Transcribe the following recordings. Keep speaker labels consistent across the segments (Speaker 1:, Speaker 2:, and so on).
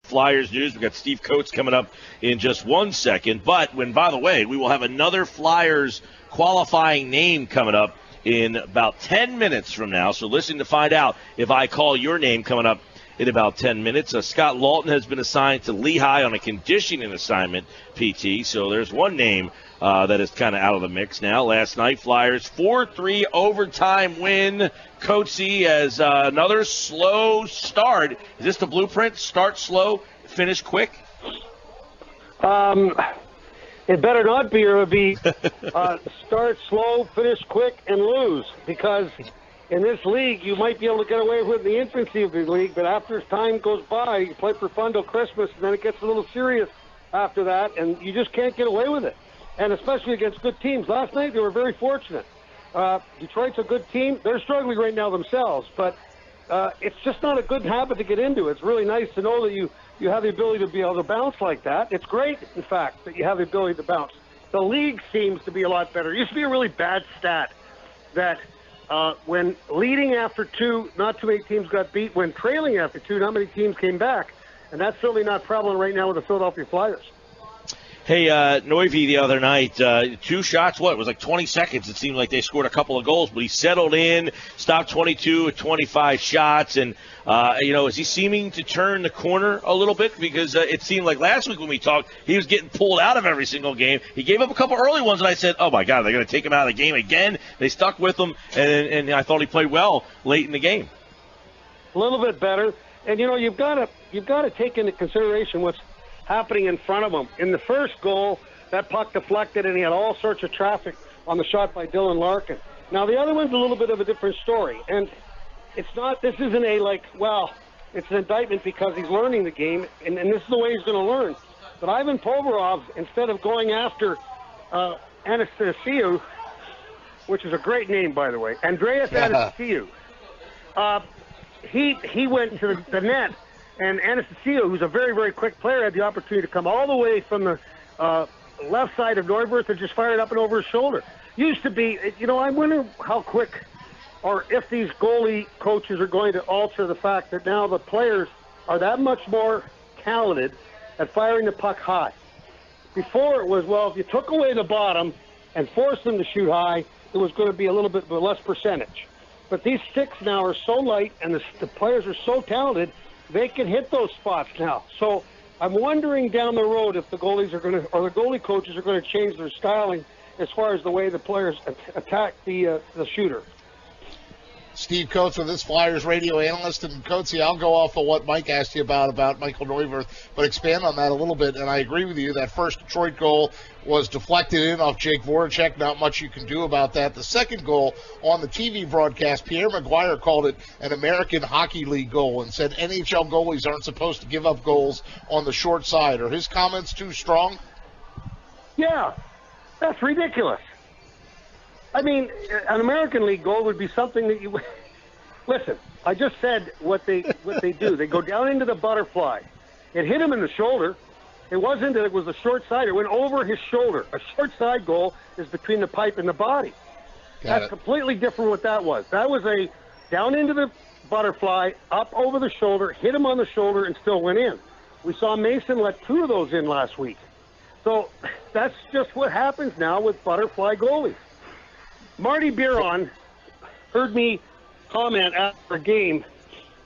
Speaker 1: Flyers news. We've got Steve Coates coming up in just 1 second. But by the way, we will have another Flyers qualifying name coming up in about 10 minutes from now. So listen to find out if I call your name coming up in about 10 minutes. Scott Lawton has been assigned to Lehigh on a conditioning assignment, PT. So there's one name that is kind of out of the mix now. Last night, Flyers 4-3 overtime win. Coatesy as another slow start. Is this the blueprint? Start slow, finish quick?
Speaker 2: It better not be, or it would be start slow, finish quick, and lose. Because in this league, you might be able to get away with the infancy of the league, but after time goes by, you play for fun till Christmas, and then it gets a little serious after that, and you just can't get away with it. And especially against good teams. Last night, they were very fortunate. Detroit's a good team. They're struggling right now themselves, but it's just not a good habit to get into. It's really nice to know that you have the ability to be able to bounce like that. It's great, in fact, that you have the ability to bounce. The league seems to be a lot better. It used to be a really bad stat that when leading after two, not too many teams got beat. When trailing after two, not many teams came back. And that's certainly not prevalent right now with the Philadelphia Flyers.
Speaker 1: Hey, Neuvirth the other night, 2 shots, it was like 20 seconds. It seemed like they scored a couple of goals, but he settled in, stopped 22 at 25 shots. And, is he seeming to turn the corner a little bit? Because it seemed like last week when we talked, he was getting pulled out of every single game. He gave up a couple early ones, and I said, oh, my God, they're going to take him out of the game again. They stuck with him, and I thought he played well late in the game.
Speaker 2: A little bit better. And, you've got to take into consideration what's happening in front of him. In the first goal, that puck deflected, and he had all sorts of traffic on the shot by Dylan Larkin. Now, the other one's a little bit of a different story, and this isn't it's an indictment because he's learning the game, and this is the way he's going to learn. But Ivan Provorov, instead of going after Anastasiou, which is a great name, by the way, Andreas Anastasiou, he went to the net. And Anastasiou, who's a very, very quick player, had the opportunity to come all the way from the left side of Neuvirth and just fire it up and over his shoulder. Used to be, I wonder how quick or if these goalie coaches are going to alter the fact that now the players are that much more talented at firing the puck high. Before it was, if you took away the bottom and forced them to shoot high, it was going to be a little bit less percentage. But these sticks now are so light and the players are so talented, they can hit those spots now. So I'm wondering down the road if the goalies are going to, or the goalie coaches are going to change their styling as far as the way the players attack the shooter.
Speaker 3: Steve Coates with this Flyers radio analyst. And, Coatesy, I'll go off of what Mike asked you about Michael Neuvirth, but expand on that a little bit. And I agree with you. That first Detroit goal was deflected in off Jake Voracek. Not much you can do about that. The second goal on the TV broadcast, Pierre Maguire called it an American Hockey League goal and said NHL goalies aren't supposed to give up goals on the short side. Are his comments too strong?
Speaker 2: Yeah, that's ridiculous. I mean, an American League goal would be something that you – listen, I just said what they do. They go down into the butterfly. It hit him in the shoulder. It wasn't that it was a short side. It went over his shoulder. A short side goal is between the pipe and the body. That's completely different what that was. That was a down into the butterfly, up over the shoulder, hit him on the shoulder, and still went in. We saw Mason let 2 of those in last week. So that's just what happens now with butterfly goalies. Marty Biron heard me comment after a game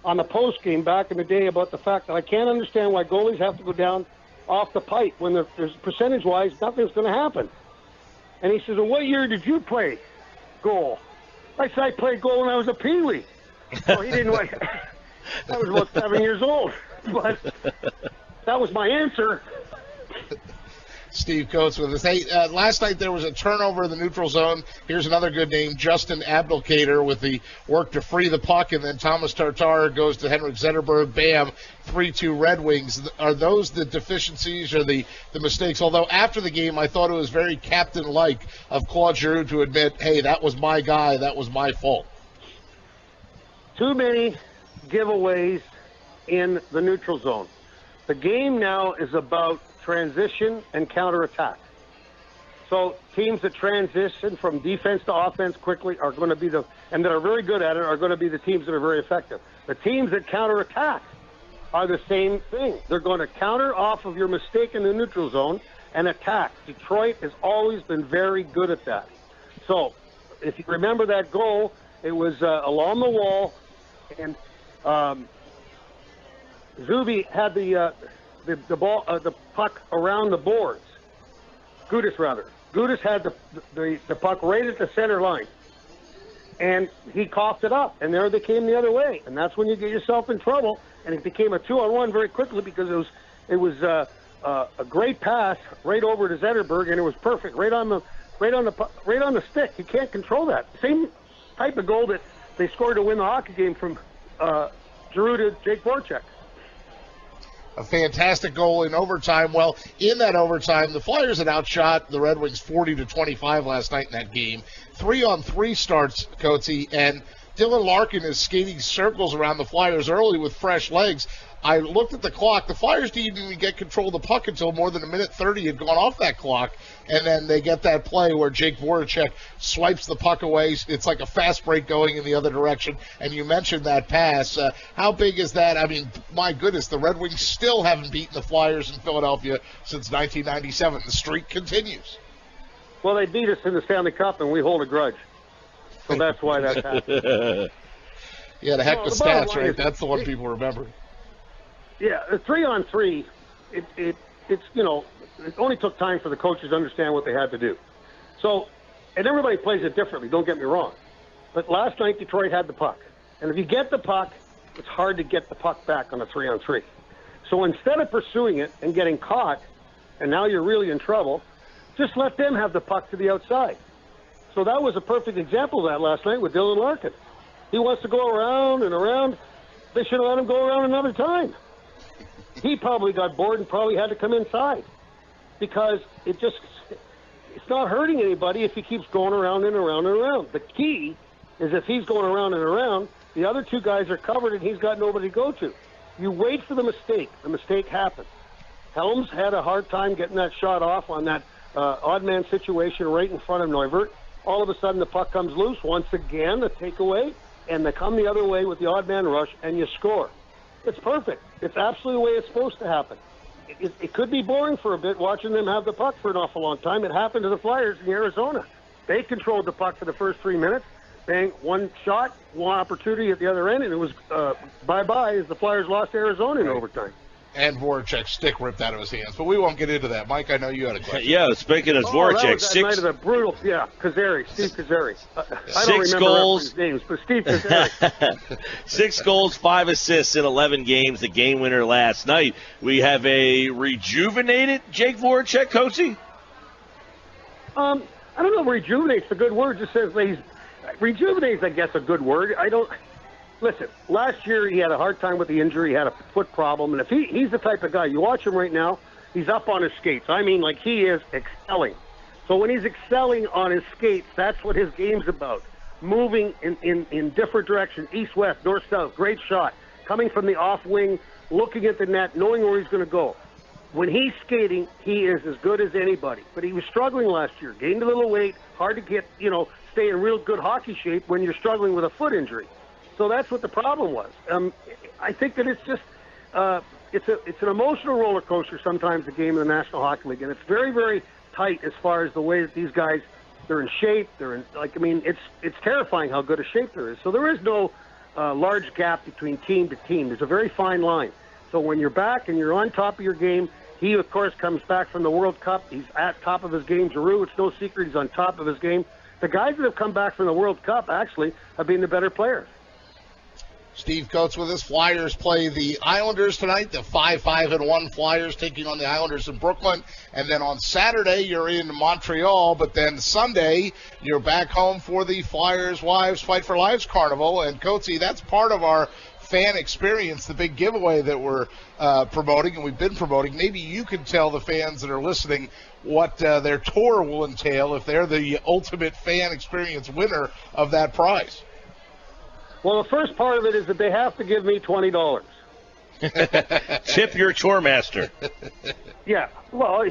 Speaker 2: on the post game back in the day about the fact that I can't understand why goalies have to go down off the pipe when there's percentage-wise nothing's going to happen. And he says, well, what year did you play goal? I said, I played goal when I was a peewee. So he didn't like I was about 7 years old. But that was my answer.
Speaker 3: Steve Coates with us. Hey, last night there was a turnover in the neutral zone. Here's another good name, Justin Abdelkader, with the work to free the puck, and then Thomas Tatar goes to Henrik Zetterberg. Bam, 3-2 Red Wings. Are those the deficiencies or the mistakes? Although after the game I thought it was very captain-like of Claude Giroux to admit, hey, that was my guy, that was my fault.
Speaker 2: Too many giveaways in the neutral zone. The game now is about transition and counterattack. So teams that transition from defense to offense quickly are going to be and that are very good at it, are going to be the teams that are very effective. The teams that counterattack are the same thing. They're going to counter off of your mistake in the neutral zone and attack. Detroit has always been very good at that. So if you remember that goal, it was along the wall, and Zuby had the ball, the puck around the boards. Gudas, rather. Gudas had the puck right at the center line. And he coughed it up, and there they came the other way. And that's when you get yourself in trouble. And it became a 2-on-1 very quickly because it was a great pass right over to Zetterberg, and it was perfect, right on the stick. You can't control that. Same type of goal that they scored to win the hockey game from Giroux to Jake Voracek.
Speaker 3: A fantastic goal in overtime. Well, in that overtime, the Flyers had outshot the Red Wings 40-25 last night in that game. 3-on-3 starts, Coatsy, and Dylan Larkin is skating circles around the Flyers early with fresh legs. I looked at the clock. The Flyers didn't even get control of the puck until more than a minute 30 had gone off that clock, and then they get that play where Jake Voracek swipes the puck away. It's like a fast break going in the other direction, and you mentioned that pass. How big is that? I mean, my goodness, the Red Wings still haven't beaten the Flyers in Philadelphia since 1997. The streak continues.
Speaker 2: Well, they beat us in the Stanley Cup, and we hold a grudge. So that's why that happened.
Speaker 3: Yeah, the heck with stats, right? That's the one people remember.
Speaker 2: Yeah, the 3-on-3, it's it only took time for the coaches to understand what they had to do. So, and everybody plays it differently, don't get me wrong. But last night, Detroit had the puck. And if you get the puck, it's hard to get the puck back on a 3-on-3. So instead of pursuing it and getting caught, and now you're really in trouble, just let them have the puck to the outside. So that was a perfect example of that last night with Dylan Larkin. He wants to go around and around. They should have let him go around another time. He probably got bored and probably had to come inside because it's not hurting anybody if he keeps going around and around and around. The key is if he's going around and around, the other two guys are covered and he's got nobody to go to. You wait for the mistake. The mistake happened. Helms had a hard time getting that shot off on that odd man situation right in front of Neuvirth. All of a sudden the puck comes loose. Once again, a takeaway, and they come the other way with the odd man rush, and you score. It's perfect. It's absolutely the way it's supposed to happen. It could be boring for a bit watching them have the puck for an awful long time. It happened to the Flyers in Arizona. They controlled the puck for the first 3 minutes. Bang, one shot, one opportunity at the other end, and it was bye-bye as the Flyers lost to Arizona in overtime.
Speaker 3: And Voracek's stick ripped out of his hands. But we won't get into that. Mike, I know you had a question.
Speaker 1: Yeah, speaking of Voracek,
Speaker 2: that was that night of the brutal, Kazari, Steve Kazari. I don't
Speaker 1: 6
Speaker 2: remember
Speaker 1: goals.
Speaker 2: names, but Steve Kazari.
Speaker 1: 6 goals, 5 assists in 11 games, the game winner last night. We have a rejuvenated Jake Voracek, Coachy?
Speaker 2: I don't know if rejuvenate's a good word. Just says rejuvenate's, I guess, a good word. Listen, last year he had a hard time with the injury. He had a foot problem. And if he's the type of guy, you watch him right now, he's up on his skates. I mean, like he is excelling. So when he's excelling on his skates, that's what his game's about. Moving in different directions, east, west, north, south, great shot. Coming from the off wing, looking at the net, knowing where he's going to go. When he's skating, he is as good as anybody. But he was struggling last year. Gained a little weight, hard to get, stay in real good hockey shape when you're struggling with a foot injury. So that's what the problem was. I think that it's just it's an emotional roller coaster sometimes, the game in the National Hockey League, and it's very, very tight as far as the way that these guys, they're in shape. It's terrifying how good a shape there is. So there is no large gap between team to team. There's a very fine line. So when you're back and you're on top of your game, he, of course, comes back from the World Cup. He's at top of his game. Giroux, it's no secret, he's on top of his game. The guys that have come back from the World Cup, actually, have been the better players.
Speaker 3: Steve Coates with us. Flyers play the Islanders tonight, the 5-5-1 Flyers taking on the Islanders in Brooklyn. And then on Saturday, you're in Montreal. But then Sunday, you're back home for the Flyers Wives Fight for Lives Carnival. And, Coatesy, that's part of our fan experience, the big giveaway that we're promoting and we've been promoting. Maybe you can tell the fans that are listening what their tour will entail if they're the ultimate fan experience winner of that prize.
Speaker 2: Well, the first part of it is that they have to give me $20.
Speaker 1: Tip your tour master.
Speaker 2: Yeah. Well,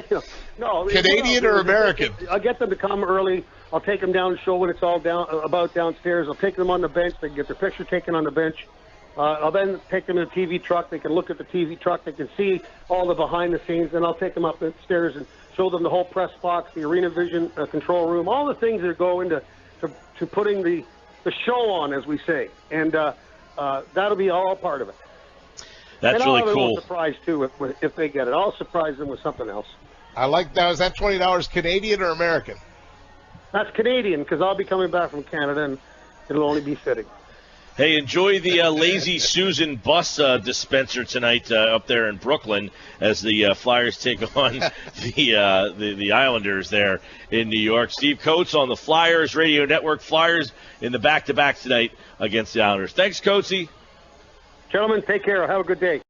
Speaker 2: no.
Speaker 3: Canadian or American?
Speaker 2: I'll get them to come early. I'll take them down and show when it's all about downstairs. I'll take them on the bench. They can get their picture taken on the bench. I'll then take them to the TV truck. They can look at the TV truck. They can see all the behind the scenes. Then I'll take them up the stairs and show them the whole press box, the arena vision control room, all the things that go into to putting the show on, as we say. And that'll be all part of it.
Speaker 1: That's really cool.
Speaker 2: And I'll have a little surprise, too, if they get it. I'll surprise them with something else.
Speaker 3: I like that. Is that $20 Canadian or American?
Speaker 2: That's Canadian, because I'll be coming back from Canada, and it'll only be fitting.
Speaker 1: Hey, enjoy the Lazy Susan bus dispenser tonight up there in Brooklyn as the Flyers take on the Islanders there in New York. Steve Coates on the Flyers Radio Network. Flyers in the back-to-back tonight against the Islanders. Thanks, Coatesy.
Speaker 2: Gentlemen, take care. Have a good day.